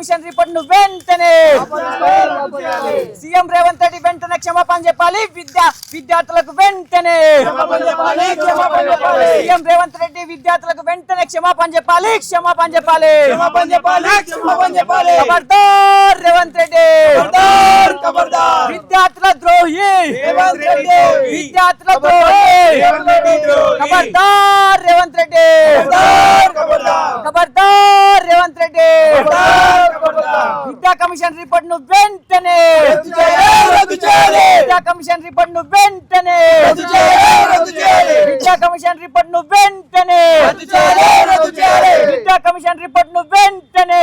Commission report ను వెంటనే CM Revanth Reddy వెంటనే క్షమాపణ చెప్పాలి. విద్యార్థులకు వెంటనే సీఎం రేవంత్ రెడ్డి విద్యార్థులకు వెంటనే క్షమాపణ చెప్పాలి. ఖబర్దార్ రేవంత్ రెడ్డి, విద్యార్థుల ద్రోహి, విద్యార్థుల ద్రోహి. ఖబర్దార్ రేవంత్ రెడ్డి, ఖబర్దార్ రేవంత్ రెడ్డి. విద్యా కమిషన్ రిపోర్ట్ ను వెంటనే విద్యా కమిషన్ రిపోర్ట్ ను వెంటనే విద్యా కమిషన్ రిపోర్ట్ ను వెంటనే విద్యా కమిషన్ రిపోర్ట్ ను వెంటనే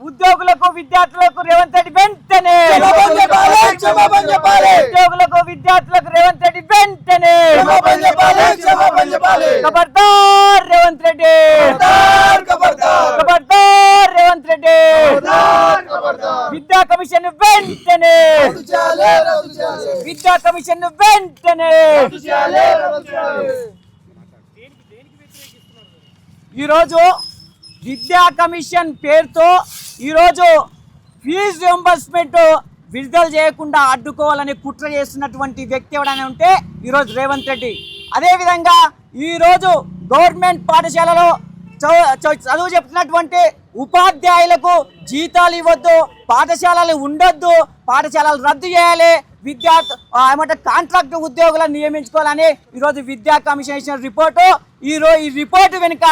ఉద్యోగులకు విద్యార్థులకు రేవంత్ రెడ్డి వెంటనే ఉద్యోగులకు విద్యార్థులకు రేవంత్ రెడ్డి వెంటనే ఖబర్దార్ రేవంత్ రెడ్డి, ఖబర్దార్ రేవంత్ రెడ్డి. విద్యా కమిషన్ వెంటనే విద్యా కమిషన్ వెంటనే. ఈరోజు విద్యా కమిషన్ పేరుతో ఈరోజు ఫీజు రియంబర్స్మెంట్ విడుదల చేయకుండా అడ్డుకోవాలని కుట్ర చేస్తున్నటువంటి వ్యక్తి ఎవడైనా ఉంటే ఈరోజు రేవంత్ రెడ్డి. అదేవిధంగా ఈరోజు గవర్నమెంట్ పాఠశాలలో చదువు చెప్తున్నటువంటి ఉపాధ్యాయులకు జీతాలు ఇవ్వద్దు, పాఠశాలలు ఉండొద్దు, పాఠశాలలు రద్దు చేయాలి, కాంట్రాక్ట్ ఉద్యోగులను నియమించుకోవాలని ఈరోజు విద్యా కమిషన్ ఇచ్చిన రిపోర్టు. ఈ రిపోర్టు వెనుక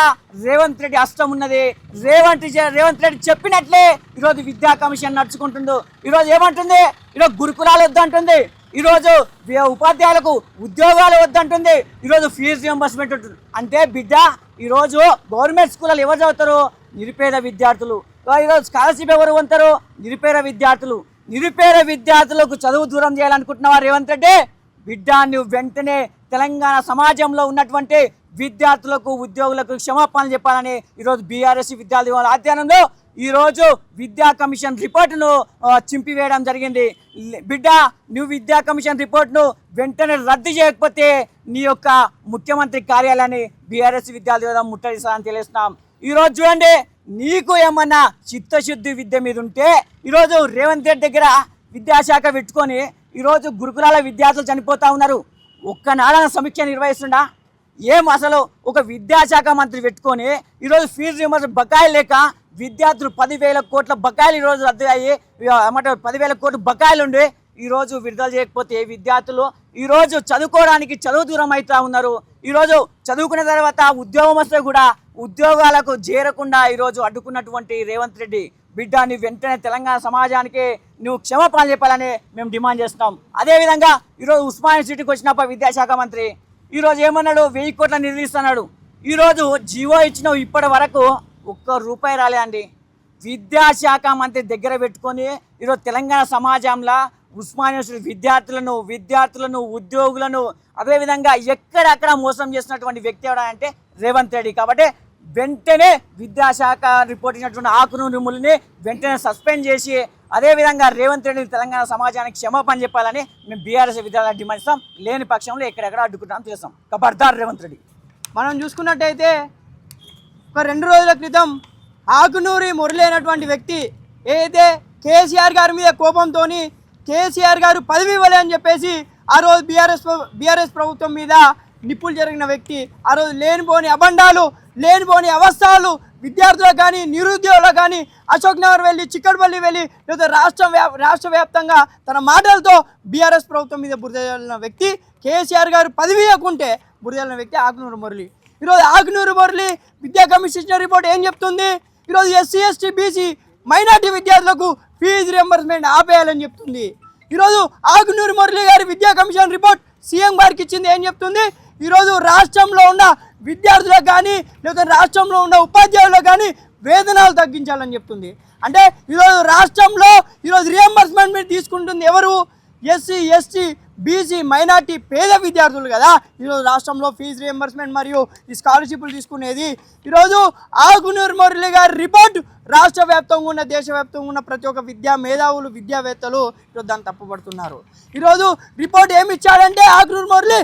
రేవంత్ రెడ్డి హస్తం ఉన్నది. రేవంత్ రెడ్డి చెప్పినట్లే ఈరోజు విద్యా కమిషన్ నడుచుకుంటుందో. ఈరోజు ఏమంటుంది? ఈరోజు గురుకులాలు వద్దంటుంది, ఈరోజు ఉపాధ్యాయులకు ఉద్యోగాలు వద్దంటుంది, ఈరోజు ఫీజు రియంబర్స్మెంట్ ఉంటుంది. అంటే బిడ్డ ఈరోజు గవర్నమెంట్ స్కూళ్ళలో ఎవరు చదువుతారు? నిరుపేద విద్యార్థులు. ఈరోజు స్కాలర్షిప్ ఎవరు పొందుతారు? నిరుపేద విద్యార్థులు. నిరుపేద విద్యార్థులకు చదువు దూరం చేయాలనుకుంటున్నావా రేవంత్ రెడ్డి? బిడ్డ నువ్వు వెంటనే తెలంగాణ సమాజంలో ఉన్నటువంటి విద్యార్థులకు ఉద్యోగులకు క్షమాపణలు చెప్పాలని ఈరోజు బీఆర్ఎస్ విద్యార్థి అధ్యయనంలో ఈరోజు విద్యా కమిషన్ రిపోర్టును చింపివేయడం జరిగింది. బిడ్డ నువ్వు విద్యా కమిషన్ రిపోర్టును వెంటనే రద్దు చేయకపోతే నీ యొక్క ముఖ్యమంత్రి కార్యాలయాన్ని బీఆర్ఎస్ విద్యార్థి ముట్టడిస్తారని తెలియస్తున్నాం. ఈరోజు చూడండి, నీకు ఏమన్నా చిత్తశుద్ధి విద్య మీద ఉంటే ఈరోజు రేవంత్ రెడ్డి దగ్గర విద్యాశాఖ పెట్టుకొని ఈరోజు గురుకులాల విద్యార్థులు చనిపోతూ ఉన్నారు. ఒక్కనాడన సమీక్ష నిర్వహిస్తుండా? ఏం అసలు ఒక విద్యాశాఖ మంత్రి పెట్టుకొని ఈరోజు ఫీజు రియంబర్స్మెంట్ బకాయిలు లేక విద్యార్థులు 10,000 కోట్ల బకాయిలు ఈరోజు రద్దు అయ్యి 10,000 కోట్ల బకాయిలు ఉండి ఈరోజు విడుదల చేయకపోతే విద్యార్థులు ఈరోజు చదువుకోవడానికి చదువు దూరం అవుతూ ఉన్నారు. ఈరోజు చదువుకున్న తర్వాత ఉద్యోగం వస్తే కూడా ఉద్యోగాలకు చేరకుండా ఈరోజు అడ్డుకున్నటువంటి రేవంత్ రెడ్డి బిడ్డ నీ వెంటనే తెలంగాణ సమాజానికి నువ్వు క్షమాపణ చెప్పాలని మేము డిమాండ్ చేస్తున్నాం. అదేవిధంగా ఈరోజు ఉస్మానియా యూనివర్సిటీకి వచ్చినప్పుడు విద్యాశాఖ మంత్రి ఈరోజు ఏమన్నాడు? 1000 కోట్ల నిధులిస్తున్నాడు. ఈరోజు జీవో ఇచ్చిన ఇప్పటి వరకు ₹1 రాలే అండి. విద్యాశాఖ మంత్రి దగ్గర పెట్టుకొని ఈరోజు తెలంగాణ సమాజంలో ఉస్మానియా యూనివర్సిటీ విద్యార్థులను ఉద్యోగులను అదేవిధంగా ఎక్కడక్కడ మోసం చేసినటువంటి వ్యక్తి ఎవడంటే రేవంత్ రెడ్డి. కాబట్టి వెంటనే విద్యాశాఖ రిపోర్ట్ ఇచ్చినటువంటి ఆకునూరిములని వెంటనే సస్పెండ్ చేసి అదేవిధంగా రేవంత్ రెడ్డి తెలంగాణ సమాజానికి క్షమాపణ చెప్పాలని మేము బీఆర్ఎస్ విద్యార్థులు డిమాండ్ చేస్తాం. లేని పక్షంలో ఎక్కడెక్కడ అడ్డుకుంటాం చేస్తాం. ఖబర్దార్ రేవంత్ రెడ్డి. మనం చూసుకున్నట్టయితే ఒక 2 రోజుల క్రితం ఆకునూరి మురళి అయినటువంటి వ్యక్తి ఏదైతే కేసీఆర్ గారి మీద కోపంతో కేసీఆర్ గారు పదవి ఇవ్వలే అని చెప్పేసి ఆ రోజు బీఆర్ఎస్ ప్రభుత్వం మీద నిప్పులు జరిగిన వ్యక్తి ఆ రోజు లేనిపోని అబండాలు లేనిపోని అవస్థలు విద్యార్థులకు కానీ నిరుద్యోగులకు కానీ అశోక్ నగర్ వెళ్ళి చిక్కడపల్లి వెళ్ళి లేదా రాష్ట్ర వ్యాప్తంగా తన మాటలతో బీఆర్ఎస్ ప్రభుత్వం మీద బురద జల్లిన వ్యక్తి కేసీఆర్ గారు పదవి ఇవ్వకుంటే బురద జల్లిన వ్యక్తి ఆకునూరి మురళి. ఈరోజు ఆకునూరి మురళి విద్యా కమిషన్ ఇచ్చిన రిపోర్ట్ ఏం చెప్తుంది? ఈరోజు ఎస్సీ ఎస్టీ బీసీ మైనార్టీ విద్యార్థులకు ఫీజు రియంబర్స్మెంట్ ఆపేయాలని చెప్తుంది. ఈరోజు ఆకునూరి మురళి గారి విద్యా కమిషన్ రిపోర్ట్ సీఎం గారికి ఇచ్చింది ఏం చెప్తుంది? ఈరోజు రాష్ట్రంలో ఉన్న విద్యార్థులకు కానీ లేకపోతే రాష్ట్రంలో ఉన్న ఉపాధ్యాయులకు కానీ వేతనాలు తగ్గించాలని చెప్తుంది. అంటే ఈరోజు రాష్ట్రంలో ఈరోజు రియంబర్స్మెంట్ మీరు తీసుకుంటుంది ఎవరు? ఎస్సీ ఎస్టీ బీసీ మైనార్టీ పేద విద్యార్థులు కదా ఈరోజు రాష్ట్రంలో ఫీజు రియంబర్స్మెంట్ మరియు ఈ స్కాలర్షిప్లు తీసుకునేది. ఈరోజు ఆకునూరి మురళి గారి రిపోర్ట్ రాష్ట్ర వ్యాప్తంగా ఉన్న దేశవ్యాప్తంగా ఉన్న ప్రతి ఒక్క మేధావులు విద్యావేత్తలు ఈరోజు దాన్ని తప్పుపడుతున్నారు. ఈరోజు రిపోర్ట్ ఏమి ఇచ్చాడంటే ఆకునూరు మురళి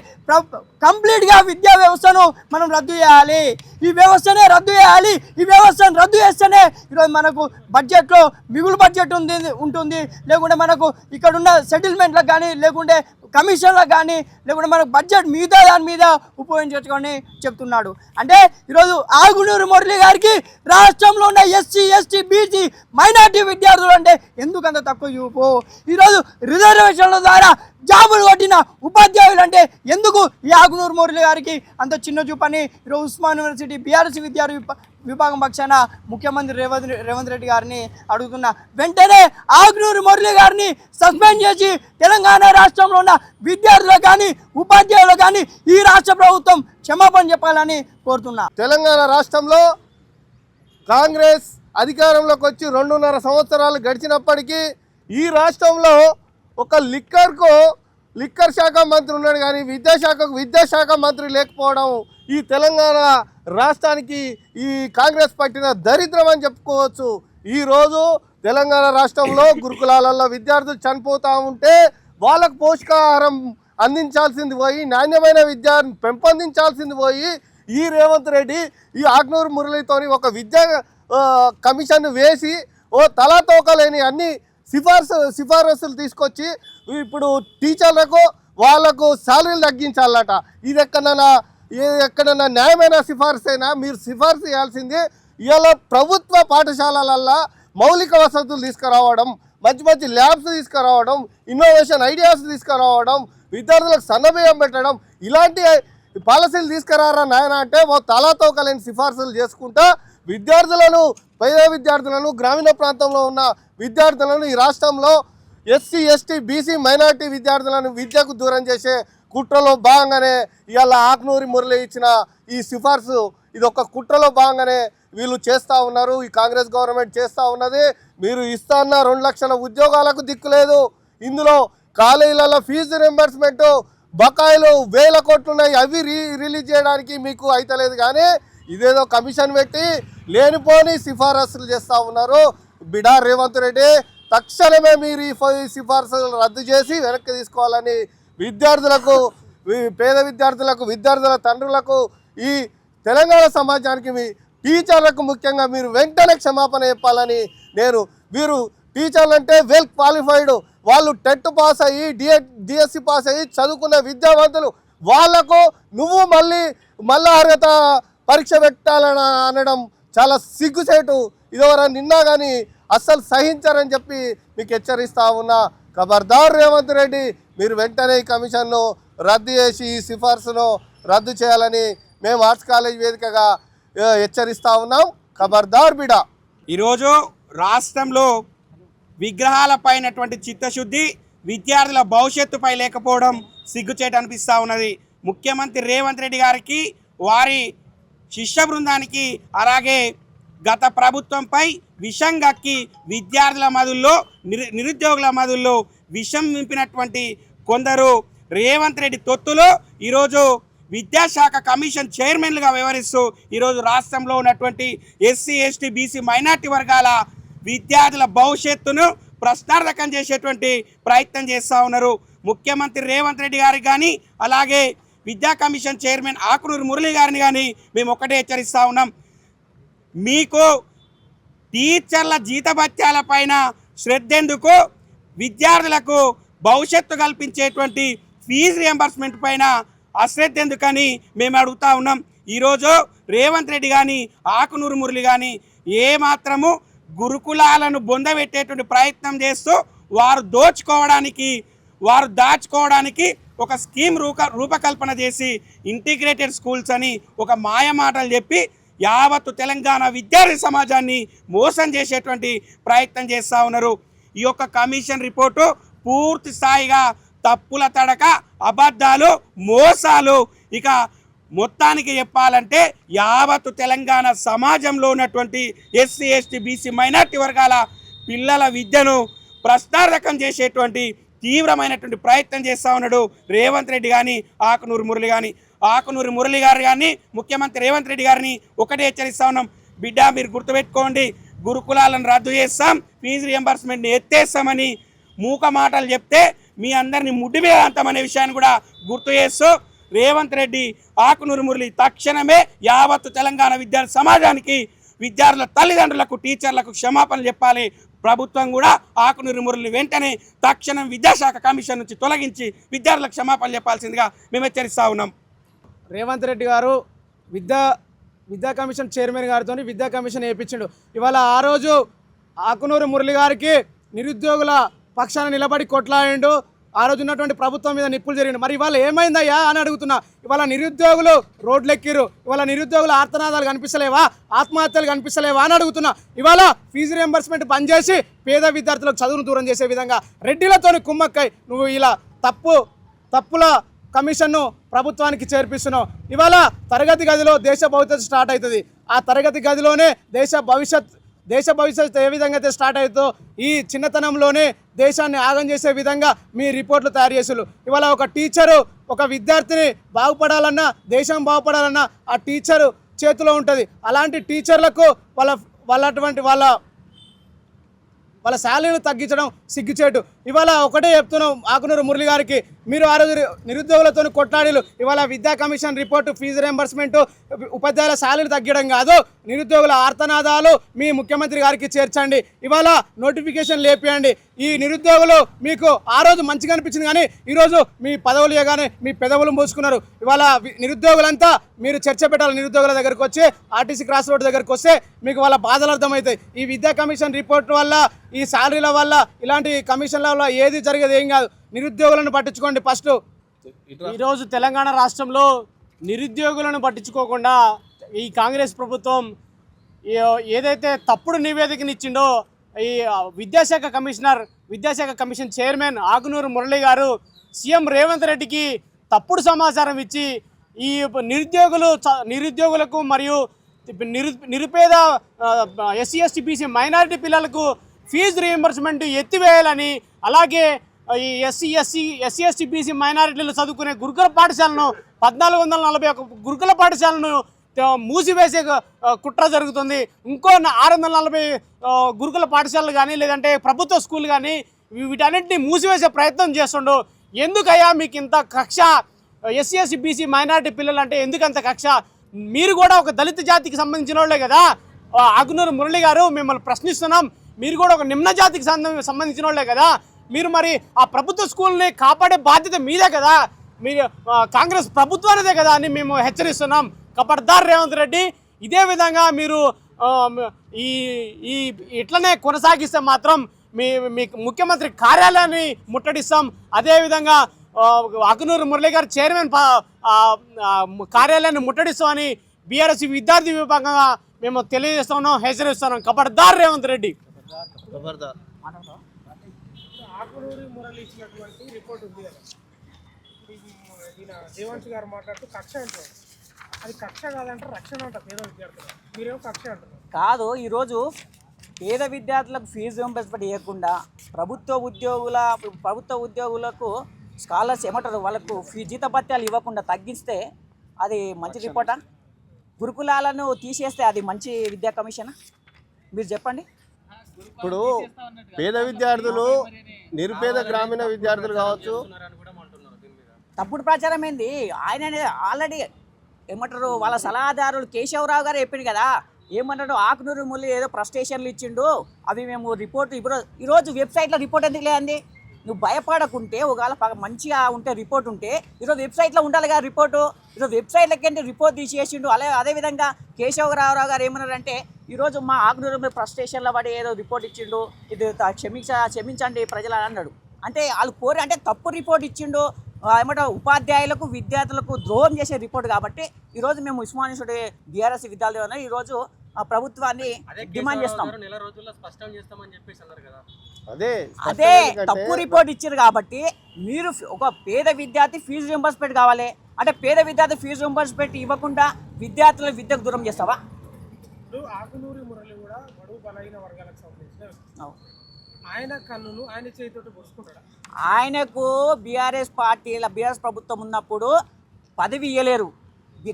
కంప్లీట్గా విద్యా వ్యవస్థను మనం రద్దు చేయాలి, ఈ వ్యవస్థనే రద్దు చేయాలి, ఈ వ్యవస్థను రద్దు చేస్తేనే ఈరోజు మనకు బడ్జెట్లో మిగులు బడ్జెట్ ఉంటుంది, లేకుంటే మనకు ఇక్కడున్న సెటిల్మెంట్లకు కానీ లేకుంటే కమిషన్లకు కానీ లేకుంటే మనకు బడ్జెట్ మిగతా దాని మీద ఉపయోగించుకొని చెప్తున్నాడు. అంటే ఈరోజు ఆకునూరు మురళి గారికి రాష్ట్రంలో ఉన్న ఎస్సీ ఎస్టీ బీసీ మైనార్టీ విద్యార్థులు అంటే ఎందుకు అంత తక్కువ చూపు? ఈరోజు రిజర్వేషన్ల ద్వారా జాబులు కొట్టిన ఉపాధ్యాయులు అంటే ఎందుకు ఈ ఆకునూరు మురళి గారికి అంత చిన్న చూపు అని ఈరోజు ఉస్మాన్ యూనివర్సిటీ బీఆర్ఎస్ విద్యార్థి విభాగం పక్షాన ముఖ్యమంత్రి రేవంత్ రెడ్డి గారిని అడుగుతున్నా. వెంటనే ఆకునూరు మురళి గారిని సస్పెండ్ చేసి తెలంగాణ రాష్ట్రంలో ఉన్న విద్యార్థులకు కానీ ఉపాధ్యాయులకు కానీ ఈ రాష్ట్ర ప్రభుత్వం క్షమాపణ చెప్పాలని కోరుతున్నా. తెలంగాణ రాష్ట్రంలో కాంగ్రెస్ అధికారంలోకి వచ్చి 2.5 సంవత్సరాలు గడిచినప్పటికీ ఈ రాష్ట్రంలో ఒక లిక్కర్ శాఖ మంత్రి ఉన్నాడు కానీ విద్యాశాఖ మంత్రి లేకపోవడం ఈ తెలంగాణ రాష్ట్రానికి ఈ కాంగ్రెస్ పట్టిన దరిద్రం అని చెప్పుకోవచ్చు. ఈరోజు తెలంగాణ రాష్ట్రంలో గురుకులాలలో విద్యార్థులు చనిపోతూ ఉంటే వాళ్ళకు పోషకాహారం అందించాల్సింది పోయి నాణ్యమైన విద్యను పెంపొందించాల్సింది పోయి ఈ రేవంత్ రెడ్డి ఈ ఆకునూరు మురళితోని ఒక విద్యా కమిషన్ వేసి తలాతోకలేని అన్ని సిఫారసులు తీసుకొచ్చి ఇప్పుడు టీచర్లకు వాళ్ళకు శాలరీలు తగ్గించాలట. ఇది ఎక్కడన్నా న్యాయమైన సిఫార్సైనా? మీరు సిఫార్సు చేయాల్సింది ఇవాళ ప్రభుత్వ పాఠశాలలల్లో మౌలిక వసతులు తీసుకురావడం, మంచి ల్యాబ్స్ తీసుకురావడం, ఇన్నోవేషన్ ఐడియాస్ తీసుకురావడం, విద్యార్థులకు సన్నబియ్యం పెట్టడం, ఇలాంటి పాలసీలు తీసుకురారా నాయన అంటే తలాతోకలేని సిఫార్సులు చేసుకుంటా పేద విద్యార్థులను గ్రామీణ ప్రాంతంలో ఉన్న విద్యార్థులను ఈ రాష్ట్రంలో ఎస్సీ ఎస్టీ బీసీ మైనార్టీ విద్యార్థులను విద్యకు దూరం చేసే కుట్రలో భాగంగానే ఇవాళ ఆకునూరి మురళి ఇచ్చిన ఈ సిఫార్సు ఇది ఒక కుట్రలో భాగంగానే వీళ్ళు చేస్తూ ఉన్నారు. ఈ కాంగ్రెస్ గవర్నమెంట్ చేస్తూ ఉన్నది. మీరు ఇస్తాన్న 2 లక్షల ఉద్యోగాలకు దిక్కులేదు. ఇందులో కాలేజీలలో ఫీజు రింబర్స్మెంట్ బకాయిలు 1000 కోట్లు ఉన్నాయి, అవి రిలీజ్ చేయడానికి మీకు అయితలేదు. కానీ ఇదేదో కమిషన్ పెట్టి లేనిపోని సిఫారసులు చేస్తూ ఉన్నారు. బిడా రేవంత్ రెడ్డి తక్షణమే మీరు ఈ సిఫారసులు రద్దు చేసి వెనక్కి తీసుకోవాలని విద్యార్థులకు, పేద విద్యార్థులకు, విద్యార్థుల తండ్రులకు, ఈ తెలంగాణ సమాజానికి, మీ టీచర్లకు ముఖ్యంగా మీరు వెంటనే క్షమాపణ చెప్పాలని వీరు టీచర్లు అంటే వెల్ క్వాలిఫైడ్, వాళ్ళు టెట్ పాస్ అయ్యి డిఎస్సి పాస్ అయ్యి చదువుకున్న విద్యావంతులు, వాళ్లకు నువ్వు మళ్ళీ అర్హత పరీక్ష పెట్టాలని అనడం చాలా సిగ్గుచేటు. ఇదివరకు నిన్నా కానీ అస్సలు సహించారని చెప్పి మీకు హెచ్చరిస్తా ఉన్నా. ఖబర్దార్ రేవంత్ రెడ్డి, మీరు వెంటనే ఈ కమిషన్ను రద్దు చేసి ఈ సిఫార్సును రద్దు చేయాలని మేము ఆర్ట్స్ కాలేజ్ వేదికగా హెచ్చరిస్తా ఉన్నాం. ఖబర్దార్ బిడా. ఈరోజు రాష్ట్రంలో విగ్రహాలపైనటువంటి చిత్తశుద్ధి విద్యార్థుల భవిష్యత్తుపై లేకపోవడం సిగ్గుచేటు అనిపిస్తూ ఉన్నది. ముఖ్యమంత్రి రేవంత్ రెడ్డి గారికి, వారి శిష్య బృందానికి, అలాగే గత ప్రభుత్వంపై విషం గక్కి విద్యార్థుల మధుల్లో, నిరుద్యోగుల మధుల్లో విషం నింపినటువంటి కొందరు రేవంత్ రెడ్డి తొత్తులు ఈరోజు విద్యాశాఖ కమిషన్ చైర్మన్లుగా వ్యవహరిస్తూ ఈరోజు రాష్ట్రంలో ఉన్నటువంటి ఎస్సీ ఎస్టీ బీసీ మైనార్టీ వర్గాల విద్యార్థుల భవిష్యత్తును ప్రశ్నార్థకం చేసేటువంటి ప్రయత్నం చేస్తూ ఉన్నారు. ముఖ్యమంత్రి రేవంత్ రెడ్డి గారికి కానీ, అలాగే విద్యా కమిషన్ చైర్మన్ ఆకునూరి మురళి గారిని కానీ మేము ఒకటే హెచ్చరిస్తూ ఉన్నాం. మీకు టీచర్ల జీతభత్యాల పైన శ్రద్ధ ఎందుకు? విద్యార్థులకు భవిష్యత్తు కల్పించేటువంటి ఫీజు రియంబర్స్మెంట్ పైన అశ్రద్ధ ఎందుకని మేము అడుగుతూ ఉన్నాం. ఈరోజు రేవంత్ రెడ్డి కానీ, ఆకునూరు మురళి కానీ ఏమాత్రము గురుకులాలను బొందబెట్టేటువంటి ప్రయత్నం చేస్తూ వారు దాచుకోవడానికి ఒక స్కీమ్ రూపకల్పన చేసి ఇంటిగ్రేటెడ్ స్కూల్స్ అని ఒక మాయమాటలు చెప్పి యావత్తు తెలంగాణ విద్యార్థి సమాజాన్ని మోసం చేసేటువంటి ప్రయత్నం చేస్తూ ఉన్నారు. ఈ యొక్క కమిషన్ రిపోర్టు పూర్తి స్థాయిగా తప్పుల తడక, అబద్ధాలు, మోసాలు. ఇక మొత్తానికి చెప్పాలంటే యావత్తు తెలంగాణ సమాజంలో ఉన్నటువంటి ఎస్సీ ఎస్టీ బీసీ మైనార్టీ వర్గాల పిల్లల విద్యను ప్రశ్నార్థకం చేసేటువంటి తీవ్రమైనటువంటి ప్రయత్నం చేస్తూ ఉన్నాడు రేవంత్ రెడ్డి కానీ, ఆకునూరి మురళి కానీ. ఆకునూరి మురళి గారు కానీ, ముఖ్యమంత్రి రేవంత్ రెడ్డి గారిని ఒకటే హెచ్చరిస్తూ ఉన్నాం. బిడ్డ, మీరు గుర్తుపెట్టుకోండి, గురుకులాలను రద్దు చేస్తాం, ఫీజు రియంబర్స్మెంట్ని ఎత్తేస్తామని మూక మాటలు చెప్తే మీ అందరినీ ముడ్డి మీద అంతమనే విషయాన్ని కూడా గుర్తు చేస్తూ రేవంత్ రెడ్డి ఆకునూరు మురళి తక్షణమే యావత్తు తెలంగాణ విద్యార్థి సమాజానికి, విద్యార్థుల తల్లిదండ్రులకు, టీచర్లకు క్షమాపణలు చెప్పాలి. ప్రభుత్వం కూడా ఆకునూరు మురళి వెంటనే తక్షణం విద్యాశాఖ కమిషన్ నుంచి తొలగించి విద్యార్థులకు క్షమాపణలు చెప్పాల్సిందిగా మేము హెచ్చరిస్తూ ఉన్నాం. రేవంత్ రెడ్డి గారు విద్యా కమిషన్ చైర్మన్ గారితో విద్యా కమిషన్ వేయించిండు. ఇవాళ ఆ రోజు ఆకునూరు మురళి గారికి నిరుద్యోగుల పక్షాన నిలబడి కొట్లాడిండు. ఆ రోజు ఉన్నటువంటి ప్రభుత్వం మీద నిప్పులు జరిగిండు. మరి ఇవాళ ఏమైందయ్యా అని అడుగుతున్నా. ఇవాళ నిరుద్యోగులు రోడ్లెక్కిరు, ఇవాళ నిరుద్యోగుల ఆర్తనాదాలు కనిపిస్తలేవా, ఆత్మహత్యలు కనిపిస్తలేవా అని అడుగుతున్నా. ఇవాళ ఫీజు రియంబర్స్మెంట్ బంద్ చేసి పేద విద్యార్థులకు చదువును దూరం చేసే విధంగా రెడ్డిలతోని కుమ్మక్కై నువ్వు ఇలా తప్పుల కమిషన్ను ప్రభుత్వానికి చేర్పిస్తున్నావు. ఇవాళ తరగతి గదిలో దేశ భవిష్యత్తు స్టార్ట్ అవుతుంది. ఆ తరగతి గదిలోనే దేశ భవిష్యత్తు ఏ విధంగా అయితే స్టార్ట్ అవుతుందో ఈ చిన్నతనంలోనే దేశాన్ని ఆగం చేసే విధంగా మీ రిపోర్ట్లు తయారు చేసారు. ఇవాళ ఒక టీచరు ఒక విద్యార్థిని బాగుపడాలన్నా, దేశం బాగుపడాలన్నా ఆ టీచరు చేతిలో ఉంటుంది. అలాంటి టీచర్లకు వాళ్ళ శాలరీలు తగ్గించడం సిగ్గుచేటు. ఇవాళ ఒకటే చెప్తున్నాం ఆకునూరు మురళి గారికి, మీరు ఆ రోజు నిరుద్యోగులతో కొట్లాడీలు. ఇవాళ విద్యా కమిషన్ రిపోర్టు, ఫీజు రియంబర్స్మెంట్, ఉపాధ్యాయుల శాలరీలు తగ్గడం కాదు, నిరుద్యోగుల ఆర్తనాదాలు మీ ముఖ్యమంత్రి గారికి చేర్చండి. ఇవాళ నోటిఫికేషన్ లేపియండి. ఈ నిరుద్యోగులు మీకు ఆ రోజు మంచిగా అనిపించింది, కానీ ఈరోజు మీ పదవులు ఇవ్వగానే మీ పెదవులు మూసుకున్నారు. ఇవాళ నిరుద్యోగులంతా మీరు చర్చ పెట్టాలి. నిరుద్యోగుల దగ్గరకు వచ్చి ఆర్టీసీ క్రాస్ రోడ్ దగ్గరకు వస్తే మీకు వాళ్ళ బాధలు అర్థమవుతాయి. ఈ విద్యా కమిషన్ రిపోర్ట్ వల్ల, ఈ శాలరీల వల్ల, ఇలాంటి కమిషన్ల వల్ల ఏది జరిగేది ఏం కాదు. నిరుద్యోగులను పట్టించుకోండి ఫస్ట్. ఈరోజు తెలంగాణ రాష్ట్రంలో నిరుద్యోగులను పట్టించుకోకుండా ఈ కాంగ్రెస్ ప్రభుత్వం ఏదైతే తప్పుడు నివేదికనిచ్చిండో, ఈ విద్యాశాఖ కమిషన్ చైర్మన్ ఆకునూరు మురళి గారు సీఎం రేవంత్ రెడ్డికి తప్పుడు సమాచారం ఇచ్చి ఈ నిరుద్యోగులకు మరియు నిరుపేద ఎస్సీ ఎస్టీ బీసీ మైనారిటీ పిల్లలకు ఫీజు రీయింబర్స్మెంట్ ఎత్తివేయాలని, అలాగే ఈ ఎస్సీ ఎస్టీ బీసీ మైనారిటీలు చదువుకునే గురుకుల పాఠశాలను 1441 గురుకుల పాఠశాలను మూసివేసే కుట్ర జరుగుతుంది. ఇంకో 640 గురుకుల పాఠశాలలు కానీ, లేదంటే ప్రభుత్వ స్కూల్ కానీ, వీటన్నింటినీ మూసివేసే ప్రయత్నం చేస్తుండు. ఎందుకయ్యా మీకు ఇంత కక్ష? ఎస్సీ ఎస్టీ బీసీ మైనారిటీ పిల్లలు అంటే ఎందుకంత కక్ష? మీరు కూడా ఒక దళిత జాతికి సంబంధించిన వాళ్ళే కదా. ఆకునూరు మురళి గారు, మిమ్మల్ని ప్రశ్నిస్తున్నాం. మీరు కూడా ఒక నిమ్న జాతికి సంబంధించిన వాళ్ళే కదా. మీరు మరి ఆ ప్రభుత్వ స్కూల్ని కాపాడే బాధ్యత మీదే కదా, మీరు కాంగ్రెస్ ప్రభుత్వానిదే కదా అని మేము హెచ్చరిస్తున్నాం. ఖబర్దార్ రేవంత్ రెడ్డి, ఇదే విధంగా మీరు ఇట్లనే కొనసాగిస్తే మాత్రం మీ ముఖ్యమంత్రి కార్యాలయాన్ని ముట్టడిస్తాం. అదేవిధంగా ఆకునూరు మురళి గారు చైర్మన్ కార్యాలయాన్ని ముట్టడిస్తామని బీఆర్ఎస్ విద్యార్థి విభాగంగా మేము తెలియజేస్తున్నాం, హెచ్చరిస్తున్నాం. ఖబర్దార్ రేవంత్ రెడ్డి. ఆకునూరి మురళి ఇచ్చినటువంటి రిపోర్ట్ ఉంది కదా, దేవాంశ్ గారు మాట్లాడుతూ కక్ష అంటారు. అది కక్ష కాదంటే రక్షణ అంటారు పేద విద్యార్థులు. మీరేమో కక్ష అంటారు. కాదు, ఈరోజు పేద విద్యార్థులకు ఫీజు రియంబర్స్మెంట్ ఇవ్వకుండా ప్రభుత్వ ఉద్యోగులకు స్కాలర్స్ ఏమంటారు, వాళ్ళకు జీతభత్యాలు ఇవ్వకుండా తగ్గిస్తే అది మంచి రిపోర్టా? గురుకులాలను తీసేస్తే అది మంచి విద్యా కమిషనా? మీరు చెప్పండి. ఇప్పుడు పేద విద్యార్థులు, నిరుపేద గ్రామీణ విద్యార్థులు కావచ్చు, తప్పుడు ప్రచారం ఏంది? ఆయన ఆల్రెడీ ఏమంటారు, వాళ్ళ సలహాదారులు కేశవరావు గారు చెప్పిండు కదా, ఏమంటాడు, ఆకునూరు మురళి ఏదో ఫ్రస్ట్రేషన్లు ఇచ్చిండు, అవి మేము రిపోర్ట్ ఈరోజు వెబ్సైట్లో రిపోర్ట్ ఎందుకు లేదండి? నువ్వు భయపడకుంటే, ఒకవేళ మంచిగా ఉంటే రిపోర్ట్ ఉంటే ఈరోజు వెబ్సైట్లో ఉండాలి కదా రిపోర్టు. ఈరోజు వెబ్సైట్లకి ఏంటి రిపోర్ట్ తీసేసిండు. అదేవిధంగా కేశవరావు గారు ఏమన్నారంటే, ఈరోజు మా ఆకునూరు మీద ఫ్రస్ట్రేషన్లో పడి ఏదో రిపోర్ట్ ఇచ్చిండు, ఇది క్షమించండి ప్రజలు అన్నాడు. అంటే వాళ్ళు కోరి అంటే తప్పు రిపోర్ట్ ఇచ్చిండు, ఏమంటారు, ఉపాధ్యాయులకు విద్యార్థులకు ద్రోహం చేసే రిపోర్ట్. కాబట్టి ఈరోజు మేము ఉస్మానియాసుడి బీఆర్ఎస్ విద్యార్థులు ఈరోజు ప్రభుత్వాన్ని డిమాండ్ చేస్తాం. అదే తప్పు రిపోర్ట్ ఇచ్చారు కాబట్టి మీరు ఒక పేద విద్యార్థి ఫీజు రియంబర్స్మెంట్ కావాలి అంటే, పేద విద్యార్థి ఫీజు రియంబర్స్మెంట్ ఇవ్వకుండా విద్యార్థుల విద్యకు దూరం చేస్తావా? ఆకునూరి మురళి కూడా బడుగు బలహీన వర్గాలకు సంబంధించిన ఆయన కన్నును ఆయన చేతితో పోసుకుంటాడు. ఆయనకు బీఆర్ఎస్ ప్రభుత్వం ఉన్నప్పుడు పదవి ఇవ్వలేరు,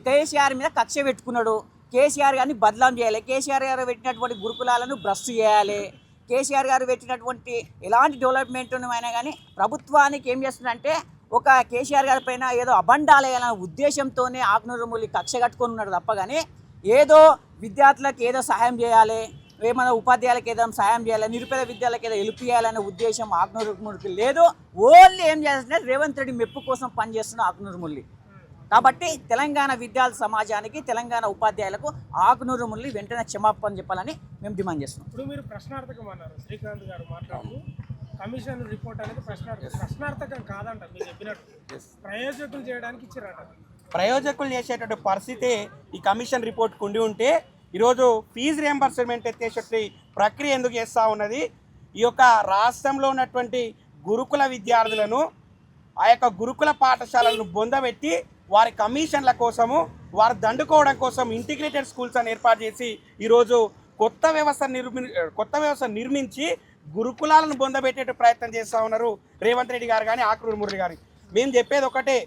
కేసీఆర్ మీద కక్ష పెట్టుకున్నాడు. కేసీఆర్ గారిని బదలాం చేయాలి, కేసీఆర్ గారు పెట్టినటువంటి గురుకులాలను భ్రష్ చేయాలి, కేసీఆర్ గారు పెట్టినటువంటి ఎలాంటి డెవలప్మెంట్ అయినా కానీ ప్రభుత్వానికి ఏం చేస్తుందంటే ఒక కేసీఆర్ గారి పైన ఏదో అబండాలేయాలనే ఉద్దేశంతోనే ఆకునూరు మురళి కక్ష కట్టుకొని ఉన్నాడు తప్ప కానీ ఏదో విద్యార్థులకు ఏదో సహాయం చేయాలి, ఏమైనా ఉపాధ్యాయులకు ఏదో సహాయం చేయాలి, నిరుపేద విద్యార్థులకు ఏదో హెల్ప్ చేయాలనే ఉద్దేశం ఆకునూరు మురళికి లేదు. ఓన్లీ ఏం చేస్తుంటే రేవంత్ రెడ్డి మెప్పు కోసం పనిచేస్తున్న ఆకునూరు మురళి. కాబట్టి తెలంగాణ విద్యార్థి సమాజానికి, తెలంగాణ ఉపాధ్యాయులకు ఆకునూరు మురళి వెంటనే క్షమాపణ చెప్పాలని మేము డిమాండ్ చేస్తున్నాం. ఇప్పుడు మీరు ప్రశ్నార్థకం అన్నారు, శ్రీకాంత్ గారు మాట్లాడుతూ కమిషన్ రిపోర్ట్ అనేది ప్రశ్నార్థకం కాదంట, మీరు చెప్పినట్టు ప్రయోజకులు చేయడానికి ఇచ్చారట. ప్రయోజకులు చేసేటువంటి పరిస్థితి ఈ కమిషన్ రిపోర్ట్కి ఉండి ఉంటే ఈరోజు ఫీజు రియంబర్స్మెంట్ ఎత్తేసేటి ప్రక్రియ ఎందుకు చేస్తూ ఉన్నది? ఈ యొక్క రాష్ట్రంలో ఉన్నటువంటి గురుకుల విద్యార్థులను, ఆ యొక్క గురుకుల పాఠశాలలను బొందబెట్టి వారి కమిషన్ల కోసము, వారు దండుకోవడం కోసం ఇంటిగ్రేటెడ్ స్కూల్స్ అని ఏర్పాటు చేసి ఈరోజు కొత్త వ్యవస్థ నిర్మించి గురుకులాలను బొందబెట్టే ప్రయత్నం చేస్తూ ఉన్నారు రేవంత్ రెడ్డి గారు కానీ ఆకునూరు మురళి గారు. మేము చెప్పేది ఒకటే,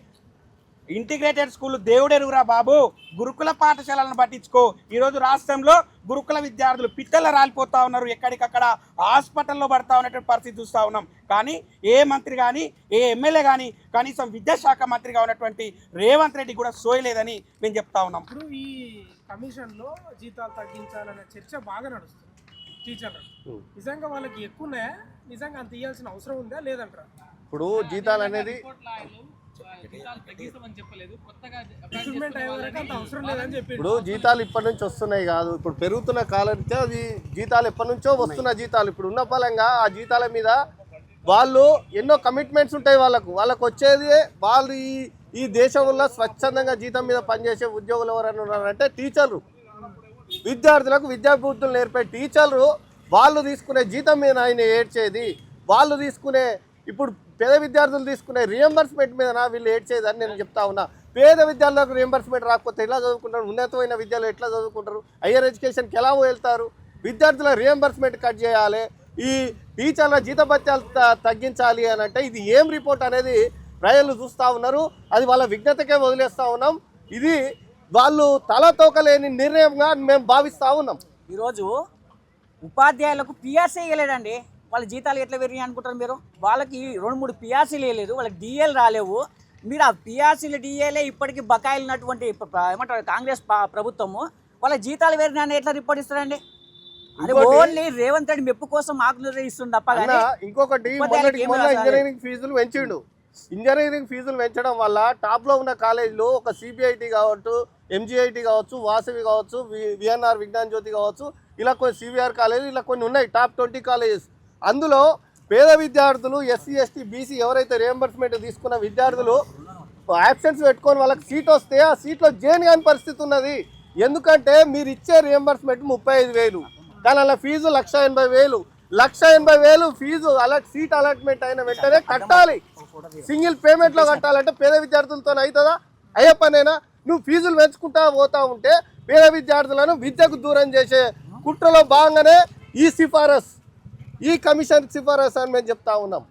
ఇంటిగ్రేటెడ్ స్కూల్ దేవుడెరువురా బాబు, గురుకుల పాఠశాలను పట్టించుకో. ఈరోజు రాష్ట్రంలో గురుకుల విద్యార్థులు పిట్టల రాలిపోతూ ఉన్నారు, ఎక్కడికక్కడ హాస్పిటల్లో పడతా ఉన్నటువంటి పరిస్థితి చూస్తూ ఉన్నాం. కానీ ఏ మంత్రి కానీ, ఏ ఎమ్మెల్యే కానీ, కనీసం విద్యాశాఖ మంత్రిగా ఉన్నటువంటి రేవంత్ రెడ్డి కూడా సోయలేదని మేము చెప్తా ఉన్నాం. ఇప్పుడు ఈ కమిషన్లో జీతాలు తగ్గించాలనే చర్చ బాగా నడుస్తుంది టీచర్లు. నిజంగా వాళ్ళకి ఎక్కువ ఉన్నాయా? నిజంగా అంత ఇవ్వాల్సిన అవసరం ఉందా లేదంటారా? ఇప్పుడు జీతాలు అనేది ఇప్పుడు జీతాలు ఇప్పటి నుంచి వస్తున్నాయి కాదు, ఇప్పుడు పెరుగుతున్న కాలంతో అది జీతాలు ఎప్పటి నుంచో వస్తున్న జీతాలు. ఇప్పుడు ఉన్న ఫలంగా ఆ జీతాల మీద వాళ్ళు ఎన్నో కమిట్మెంట్స్ ఉంటాయి. వాళ్ళకు వచ్చేది వాళ్ళు ఈ దేశంలో స్వచ్ఛందంగా జీతం మీద పనిచేసే ఉద్యోగులు ఎవరైనా ఉన్నారంటే టీచర్లు. విద్యార్థులకు విద్యాబుద్ధులు నేర్పే టీచర్లు వాళ్ళు తీసుకునే జీతం మీద ఆయన ఏడ్చేది, వాళ్ళు తీసుకునే ఇప్పుడు పేద విద్యార్థులు తీసుకునే రియంబర్స్మెంట్ మీద వీళ్ళు ఏడ్చేదని నేను చెప్తా ఉన్నా. పేద విద్యార్థులకు రియంబర్స్మెంట్ రాకపోతే ఎలా చదువుకుంటారు? ఉన్నతమైన విద్యలో ఎట్లా చదువుకుంటారు? హయ్యర్ ఎడ్యుకేషన్కి ఎలా వెళ్తారు? విద్యార్థుల రియంబర్స్మెంట్ కట్ చేయాలి, ఈ టీచర్ల జీతభత్యాలు తగ్గించాలి అని అంటే ఇది ఏం రిపోర్ట్ అనేది ప్రజలు చూస్తూ ఉన్నారు. అది వాళ్ళ విజ్ఞతకే వదిలేస్తూ ఉన్నాం. ఇది వాళ్ళు తలతోకలేని నిర్ణయంగా మేము భావిస్తూ ఉన్నాం. ఈరోజు ఉపాధ్యాయులకు పిఆర్సీ ఇవ్వలేదండి, వాళ్ళ జీతాలు ఎట్లా పెరిగాయి అనుకుంటారు మీరు? వాళ్ళకి 2-3 పిఆర్సీలు వేయలేదు, వాళ్ళకి డిఏలు రాలేవు. మీరు ఆ పిఆర్సీలు డిఏలే ఇప్పటికీ బకాయిలు ఉన్నటువంటి ఏమంటారు కాంగ్రెస్ ప్రభుత్వము వాళ్ళ జీతాలు పెరిగినా ఎట్లా రిపోర్ట్ ఇస్తారండి? అది ఓన్లీ రేవంత్ రెడ్డి మెప్పు కోసం ఆకునూరు ఇస్తుంది తప్ప. ఇంకొకటి ఇంజనీరింగ్ ఫీజులు పెంచిండు. ఇంజనీరింగ్ ఫీజులు పెంచడం వల్ల టాప్లో ఉన్న కాలేజీలు ఒక సిబిఐటి కావచ్చు, ఎంజిఐటి కావచ్చు, వాసవి కావచ్చు, విఎన్ఆర్ విజ్ఞాన్ జ్యోతి కావచ్చు, ఇలా కొన్ని సివిఆర్ కాలేజీలు ఇలా కొన్ని ఉన్నాయి, టాప్ 20 కాలేజెస్. అందులో పేద విద్యార్థులు, ఎస్సీ ఎస్టీ బీసీ ఎవరైతే రియంబర్స్మెంట్ తీసుకున్న విద్యార్థులు యాబ్సెన్స్ పెట్టుకొని వాళ్ళకి సీట్ వస్తే ఆ సీట్లో జాయిన్ కాని పరిస్థితి ఉన్నది. ఎందుకంటే మీరు ఇచ్చే రియంబర్స్మెంట్ 35,000, కానీ అలా ఫీజు 180,000. 180,000 ఫీజు సీట్ అలాట్మెంట్ అయిన వెంటనే కట్టాలి. సింగిల్ పేమెంట్లో కట్టాలంటే పేద విద్యార్థులతో అవుతుందా? అయ్యే పనేనా? నువ్వు ఫీజులు పెంచుకుంటా పోతా ఉంటే పేద విద్యార్థులను విద్యకు దూరం చేసే కుట్రలో భాగంగానే ఈ కమిషన్ సిఫారసు అని మేము చెప్తా ఉన్నాం.